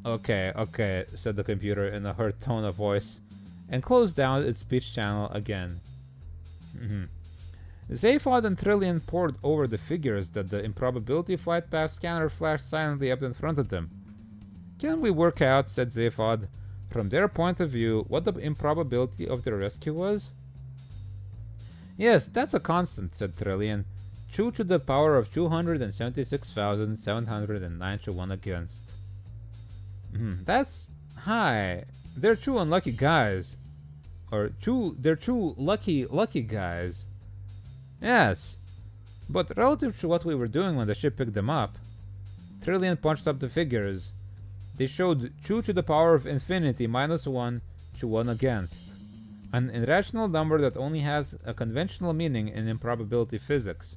Speaker 1: Okay, said the computer in a hurt tone of voice, and closed down its speech channel again. Zaphod and Trillian pored over the figures that the improbability flight path scanner flashed silently up in front of them. Can we work out, said Zaphod, from their point of view, what the improbability of their rescue was? Yes, that's a constant, said Trillian. 2 to the power of 276,709 to 1 against. That's high. They're two unlucky guys. They're two lucky guys. Yes, but relative to what we were doing when the ship picked them up. Trillian punched up the figures. They showed 2 to the power of infinity minus 1 to 1 against. An irrational number that only has a conventional meaning in improbability physics.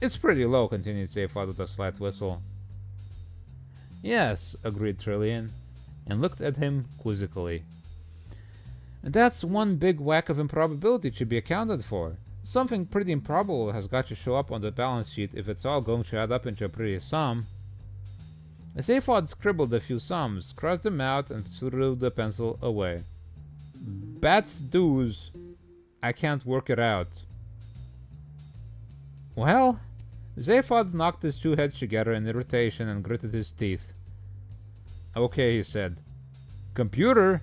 Speaker 1: It's pretty low, continued Zaphod with a slight whistle. Yes, agreed Trillian, and looked at him quizzically. That's one big whack of improbability to be accounted for. Something pretty improbable has got to show up on the balance sheet if it's all going to add up into a pretty sum. Zaphod scribbled a few sums, crossed them out, and threw the pencil away. Bats dues. I can't work it out. Well, Zaphod knocked his two heads together in irritation and gritted his teeth. Okay, he said. Computer!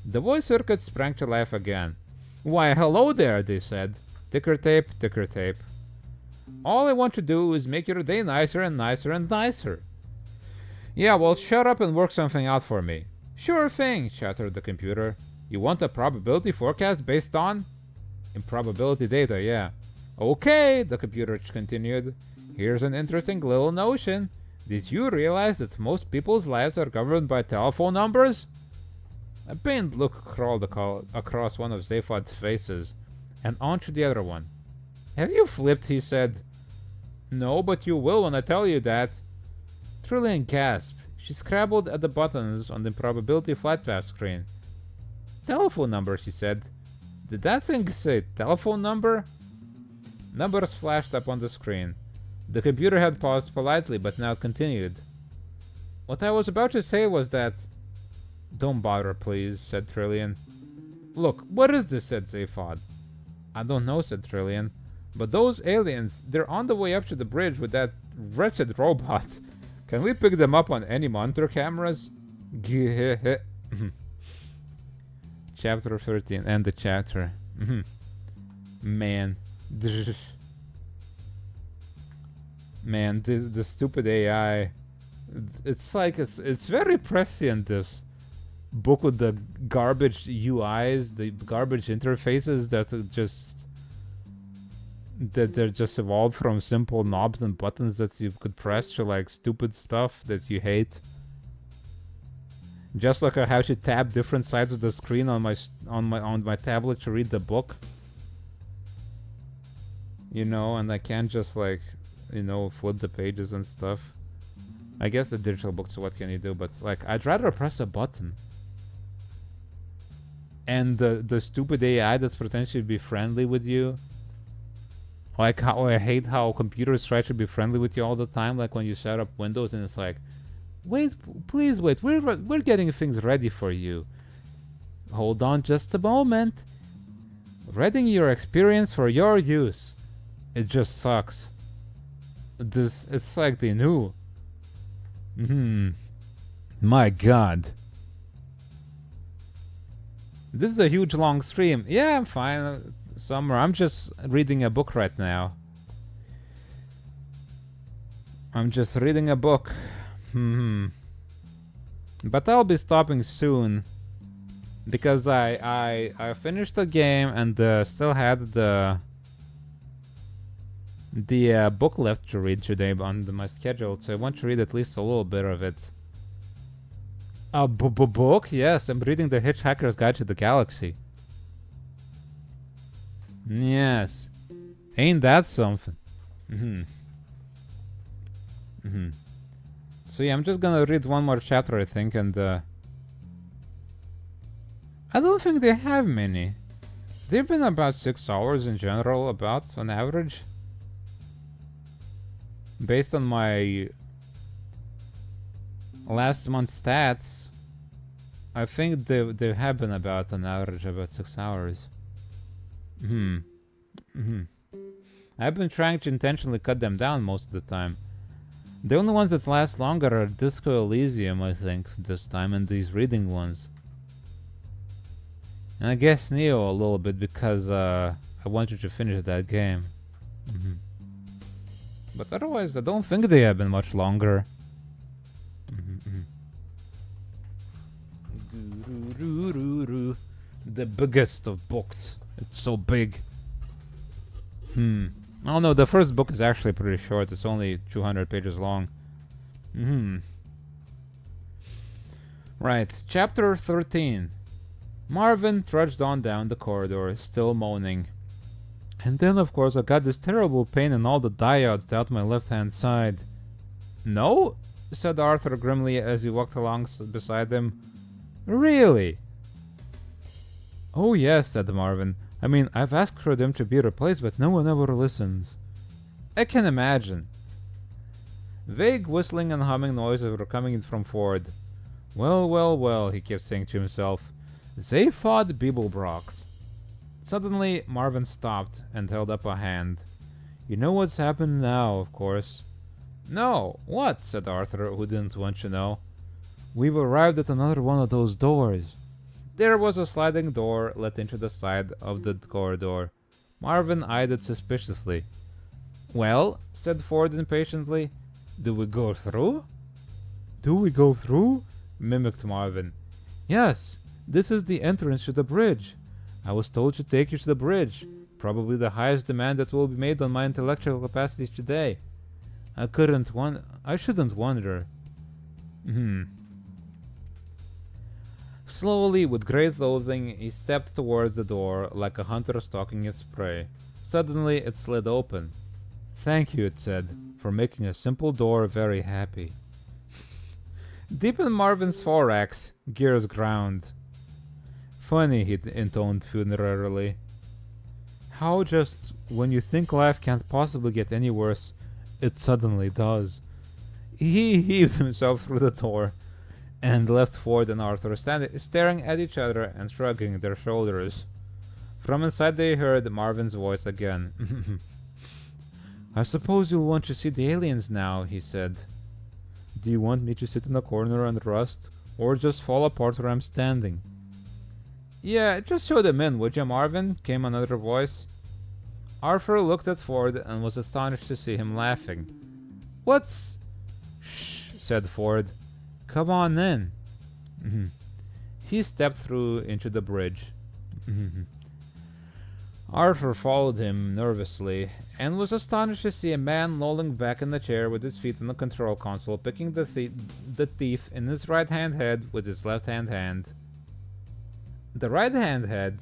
Speaker 1: The voice circuit sprang to life again. Why, hello there, they said. Ticker tape, ticker tape. All I want to do is make your day nicer and nicer and nicer. Yeah, well, shut up and work something out for me. Sure thing, chattered the computer. You want a probability forecast based on? Improbability data, yeah. Okay, the computer continued. Here's an interesting little notion. Did you realize that most people's lives are governed by telephone numbers? A pained look crawled across one of Zaphod's faces, and onto the other one. Have you flipped? He said. No, but you will when I tell you that. Trillian gasped. She scrabbled at the buttons on the probability flight path screen. Telephone number, she said. Did that thing say telephone number? Numbers flashed up on the screen. The computer had paused politely, but now it continued. What I was about to say was that... Don't bother, please, said Trillian. Look, what is this, said Zaphod. I don't know, said Trillian. But those aliens, they're on the way up to the bridge with that wretched robot. Can we pick them up on any monitor cameras? Chapter 13. End the chapter. Man. Man, the stupid AI. It's like, it's very prescient, this book with the garbage UIs, the garbage interfaces that they're just evolved from simple knobs and buttons that you could press to like stupid stuff that you hate. Just like I have to tap different sides of the screen on my tablet to read the book. You know, and I can't just like, you know, flip the pages and stuff. I guess the digital books, what can you do? But like, I'd rather press a button. And the stupid AI that's potentially be friendly with you. Like how I hate how computers try to be friendly with you all the time. Like when you set up Windows and it's like, wait, please wait, we're getting things ready for you. Hold on just a moment. Readying your experience for your use. It just sucks. It's like they knew. My god. This is a huge long stream. Yeah, I'm fine. Summer, I'm just reading a book right now. I'm just reading a book. But I'll be stopping soon. Because I finished the game and still had the book left to read today on my schedule, so I want to read at least a little bit of it. A book? Yes, I'm reading The Hitchhiker's Guide to the Galaxy. Yes. Ain't that something? So yeah, I'm just gonna read one more chapter, I think, and I don't think they have many. They've been about 6 hours in general, about on average. Based on my last month's stats, I think they have been about on average about 6 hours. I've been trying to intentionally cut them down most of the time. The only ones that last longer are Disco Elysium, I think, this time, and these reading ones. And I guess Neo a little bit because I wanted to finish that game. But otherwise, I don't think they have been much longer. The biggest of books. It's so big. Oh no, the first book is actually pretty short. It's only 200 pages long. Right, chapter 13. Marvin trudged on down the corridor, still moaning. And then, of course, I got this terrible pain in all the diodes out my left-hand side. No? Said Arthur grimly as he walked along beside him. Really? Oh yes, said Marvin. I mean, I've asked for them to be replaced, but no one ever listens. I can imagine. Vague whistling and humming noises were coming in from Ford. Well, well, well, he kept saying to himself. Zaphod Beeblebrox. Suddenly, Marvin stopped and held up a hand. You know what's happened now, of course. No, what? Said Arthur, who didn't want to know. We've arrived at another one of those doors. There was a sliding door let into the side of the corridor. Marvin eyed it suspiciously. Well, said Ford impatiently, do we go through? Do we go through? Mimicked Marvin. Yes, this is the entrance to the bridge. I was told to take you to the bridge, probably the highest demand that will be made on my intellectual capacities today. I shouldn't wonder. Slowly, with great loathing, he stepped towards the door like a hunter stalking his prey. Suddenly, it slid open. Thank you, it said, for making a simple door very happy. Deep in Marvin's thorax, gears ground. Funny, he intoned funerarily. How just when you think life can't possibly get any worse, it suddenly does. He heaved himself through the door and left Ford and Arthur staring at each other and shrugging their shoulders. From inside they heard Marvin's voice again. I suppose you'll want to see the aliens now, he said. Do you want me to sit in a corner and rust, or just fall apart where I'm standing? Yeah, just show them in, would you, Marvin? Came another voice. Arthur looked at Ford and was astonished to see him laughing. What's... Shh, said Ford. Come on in. He stepped through into the bridge. Arthur followed him nervously, and was astonished to see a man lolling back in the chair with his feet on the control console, picking the thief in his right-hand head with his left-hand hand. The right-hand head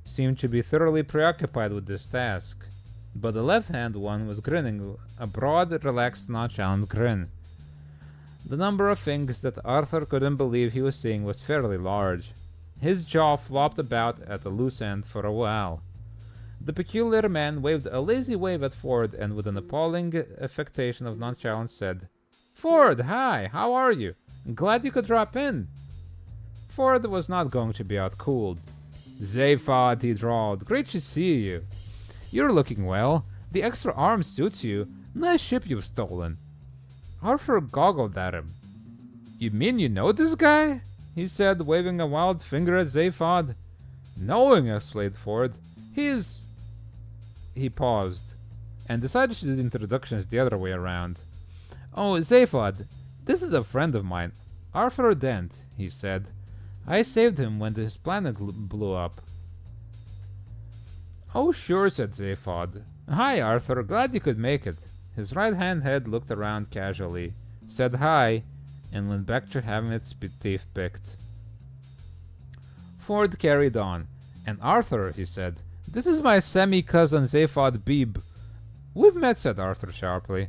Speaker 1: seemed to be thoroughly preoccupied with this task, but the left-hand one was grinning, a broad, relaxed, nonchalant grin. The number of things that Arthur couldn't believe he was seeing was fairly large. His jaw flopped about at the loose end for a while. The peculiar man waved a lazy wave at Ford and with an appalling affectation of nonchalance said, Ford, hi, how are you? Glad you could drop in. Ford was not going to be outcooled. Zaphod, he drawled, great to see you. You're looking well. The extra arm suits you. Nice ship you've stolen. Arthur goggled at him. You mean you know this guy? He said, waving a wild finger at Zaphod. Knowing, exclaimed Ford. He paused, and decided to do the introductions the other way around. Oh, Zaphod, this is a friend of mine, Arthur Dent, he said. I saved him when his planet blew up. Oh, sure, said Zaphod. Hi, Arthur, glad you could make it. His right-hand head looked around casually, said hi, and went back to having its teeth picked. Ford carried on. And Arthur, he said, this is my semi-cousin Zaphod Beeb. We've met, said Arthur sharply.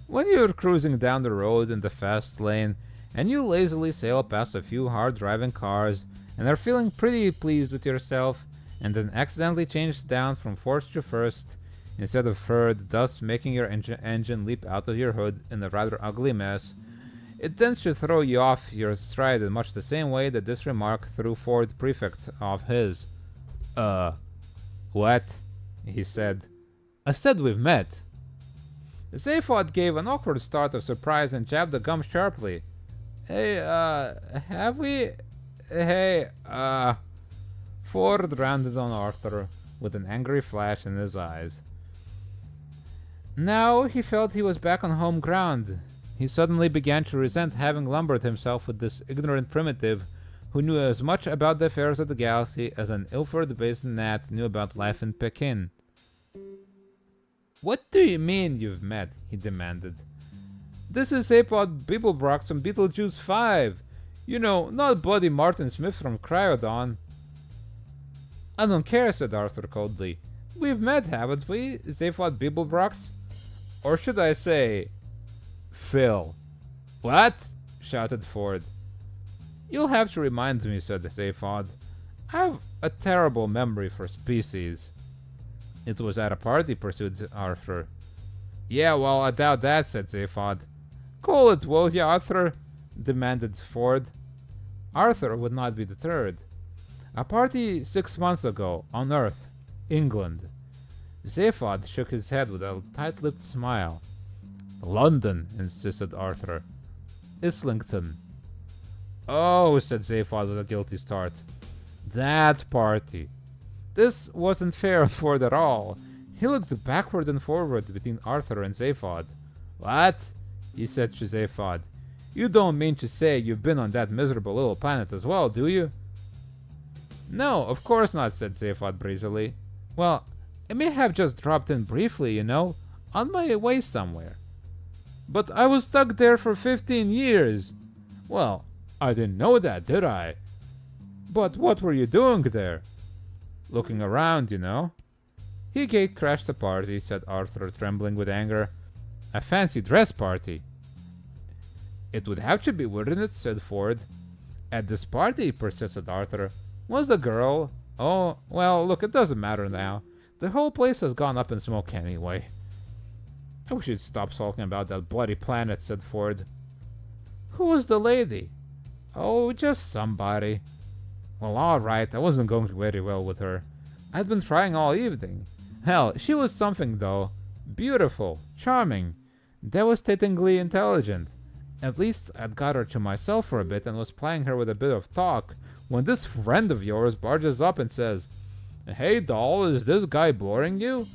Speaker 1: When you're cruising down the road in the fast lane, and you lazily sail past a few hard-driving cars, and are feeling pretty pleased with yourself, and then accidentally change down from fourth to first, instead of third, thus making your engine leap out of your hood in a rather ugly mess, it tends to throw you off your stride in much the same way that this remark threw Ford Prefect off his. What? He said. I said we've met. Zaphod gave an awkward start of surprise and jabbed the gum sharply. Hey, have we? Hey, Ford rounded on Arthur with an angry flash in his eyes. Now he felt he was back on home ground. He suddenly began to resent having lumbered himself with this ignorant primitive who knew as much about the affairs of the galaxy as an Ilford-based gnat knew about life in Pekin. What do you mean you've met? He demanded. This is Zaphod Beeblebrox from Beetlejuice 5. You know, not Bloody Martin Smith from Cryodon. I don't care, said Arthur coldly. We've met, haven't we, Zaphod Beeblebrox? Or should I say, Phil. What? Shouted Ford. You'll have to remind me, said Zaphod. I have a terrible memory for species. It was at a party, pursued Arthur. Yeah, well, I doubt that, said Zaphod. Call it, will ya, Arthur? Demanded Ford. Arthur would not be deterred. A party 6 months ago, on Earth, England. Zaphod shook his head with a tight-lipped smile. London, insisted Arthur. Islington. Oh, said Zaphod with a guilty start. That party. This wasn't fair on Ford at all. He looked backward and forward between Arthur and Zaphod. What? He said to Zaphod. You don't mean to say you've been on that miserable little planet as well, do you? No, of course not, said Zaphod breezily. Well, I may have just dropped in briefly, you know, on my way somewhere. But I was stuck there for 15 years. Well, I didn't know that, did I? But what were you doing there? Looking around, you know. He gate-crashed the party, said Arthur, trembling with anger. A fancy dress party. It would have to be, wouldn't it? Said Ford. At this party, persisted Arthur. Was the girl? Oh, well, look, it doesn't matter now. The whole place has gone up in smoke anyway. I wish you'd stop talking about that bloody planet, said Ford. Who was the lady? Oh, just somebody. Well, alright, I wasn't going very well with her. I'd been trying all evening. Hell, she was something, though. Beautiful, charming, devastatingly intelligent. At least I'd got her to myself for a bit and was plying her with a bit of talk when this friend of yours barges up and says, Hey doll, is this guy boring you?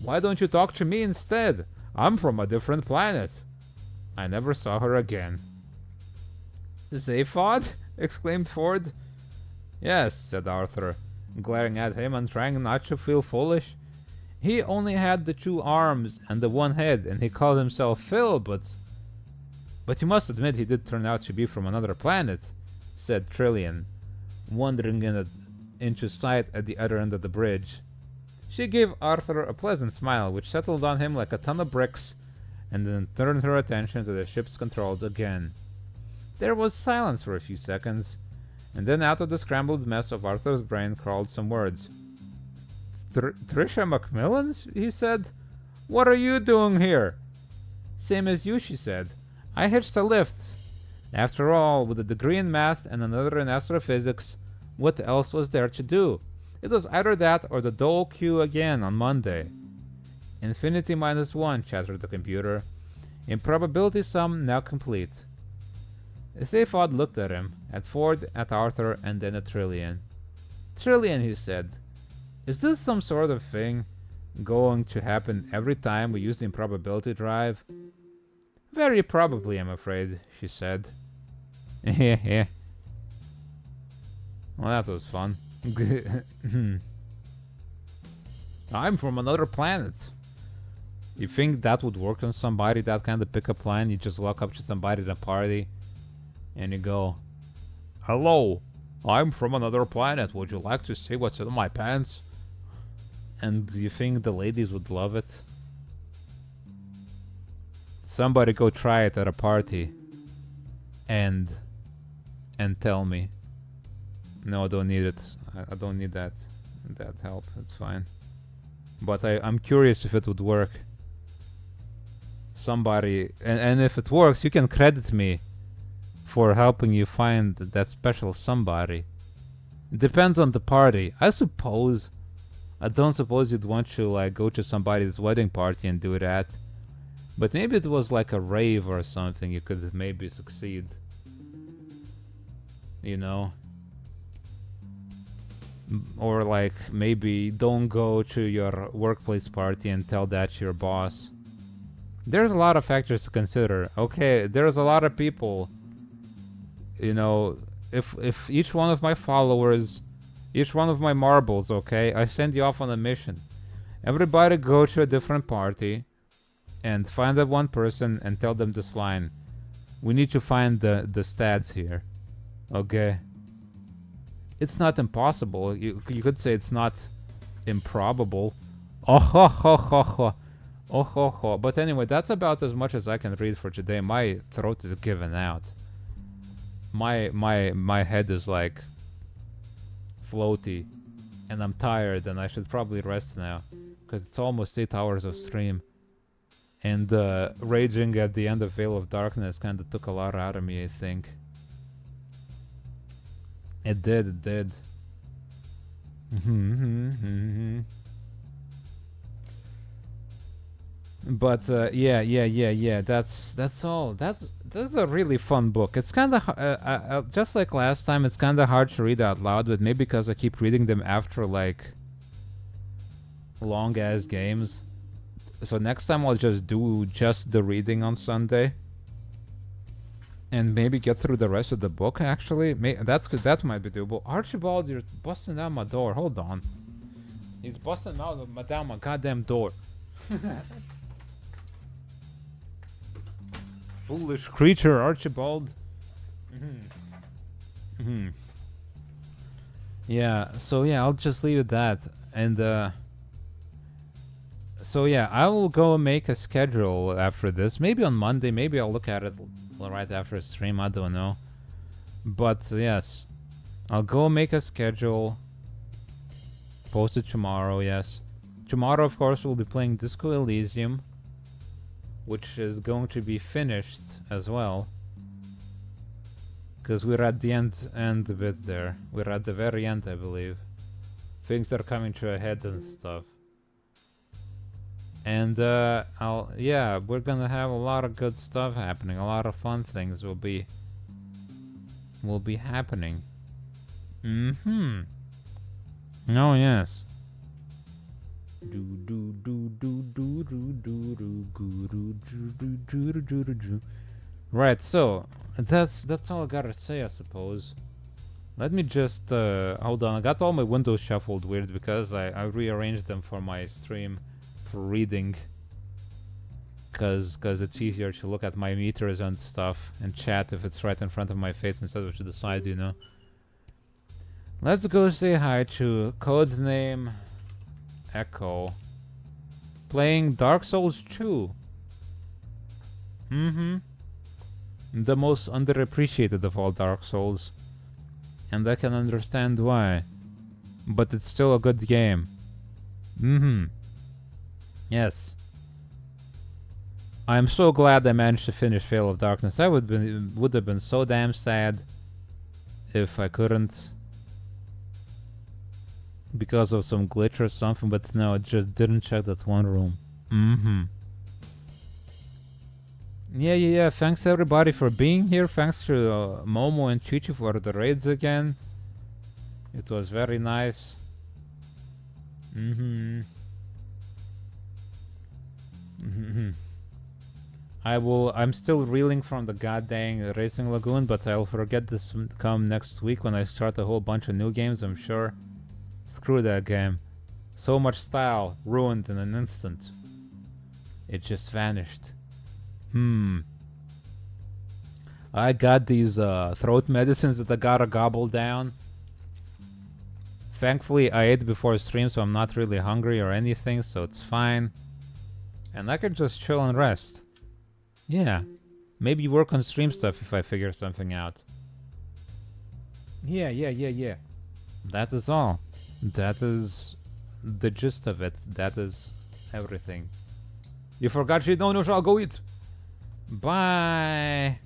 Speaker 1: Why don't you talk to me instead? I'm from a different planet. I never saw her again. Zaphod? Exclaimed Ford. Yes, said Arthur, glaring at him and trying not to feel foolish. He only had the 2 arms and the 1 head, and he called himself Phil, but you must admit he did turn out to be from another planet, said Trillian, wandering into sight at the other end of the bridge. She gave Arthur a pleasant smile, which settled on him like a ton of bricks, and then turned her attention to the ship's controls again. There was silence for a few seconds, and then out of the scrambled mess of Arthur's brain crawled some words. Trisha Macmillan? He said. What are you doing here? Same as you, she said. I hitched a lift. After all, with a degree in math and another in astrophysics, what else was there to do? It was either that or the dole queue again on Monday. Infinity -1, chattered the computer. Improbability sum now complete. Zaphod looked at him, at Ford, at Arthur, and then at Trillian. Trillian, he said. Is this some sort of thing going to happen every time we use the improbability drive? Very probably, I'm afraid, she said. Yeah. Well, that was fun. I'm from another planet. You think that would work on somebody, that kind of pickup line? You just walk up to somebody at a party and you go, Hello, I'm from another planet. Would you like to see what's in my pants? And do you think the ladies would love it? Somebody go try it at a party and tell me. No, I don't need it. I don't need that help. It's fine. But I'm curious if it would work. Somebody, and if it works, you can credit me for helping you find that special somebody. It depends on the party. I don't suppose you'd want to like go to somebody's wedding party and do that. But maybe it was like a rave or something, you could maybe succeed. You know? Or like maybe don't go to your workplace party and tell that to your boss. There's a lot of factors to consider. Okay, there's a lot of people. You know, if each one of my followers, each one of my marbles, okay, I send you off on a mission. Everybody go to a different party and find that one person and tell them this line. We need to find the stats here. Okay. It's not impossible. You could say it's not improbable. Oh ho ho ho ho. Oh ho ho. But anyway, that's about as much as I can read for today. My throat is giving out. My head is like floaty, and I'm tired, and I should probably rest now, because it's almost 8 hours of stream. And raging at the end of Veil of Darkness kind of took a lot out of me, I think. It did. But yeah. That's all. That's a really fun book. It's kind of just like last time. It's kind of hard to read out loud, but maybe because I keep reading them after like long ass games. So next time I'll just do just the reading on Sunday. And maybe get through the rest of the book, actually. That might be doable. Archibald, you're busting down my door. Hold on. He's busting down my goddamn door. Foolish creature, Archibald. Yeah, so yeah, I'll just leave it at that. And So yeah, I will go make a schedule after this. Maybe on Monday. Maybe I'll look at it right after a stream. I don't know. But yes, I'll go make a schedule. Post it tomorrow. Yes, tomorrow of course we'll be playing Disco Elysium, which is going to be finished as well. Because we're at the end of it there. We're at the very end, I believe. Things are coming to a head and stuff. And yeah, we're gonna have a lot of good stuff happening. A lot of fun things will be happening. Mm-hmm. Oh yes. Right, so that's all I gotta say, I suppose. Let me just hold on. I got all my windows shuffled weird because I rearranged them for my stream for reading. Cause it's easier to look at my meters and stuff and chat if it's right in front of my face instead of to the side, you know. Let's go say hi to Codename Echo. Playing Dark Souls 2. Mm-hmm. The most underappreciated of all Dark Souls. And I can understand why. But it's still a good game. Mm-hmm. Yes. I'm so glad I managed to finish Veil of Darkness. I would have been so damn sad if I couldn't. Because of some glitch or something, but no, it just didn't check that one room. Mm-hmm. Yeah. Thanks everybody for being here. Thanks to Momo and Chichi for the raids again. It was very nice. Mm-hmm. Mm-hmm. I'm still reeling from the goddamn Racing Lagoon, but I'll forget this come next week when I start a whole bunch of new games, I'm sure. Screw that game. So much style ruined in an instant. It just vanished. I got these throat medicines that I gotta gobble down. Thankfully I ate before stream, so I'm not really hungry or anything, so it's fine. And I can just chill and rest. Yeah. Maybe work on stream stuff if I figure something out. Yeah. That is all. That is the gist of it. That is everything. You forgot you don't know, so I'll go eat. Bye.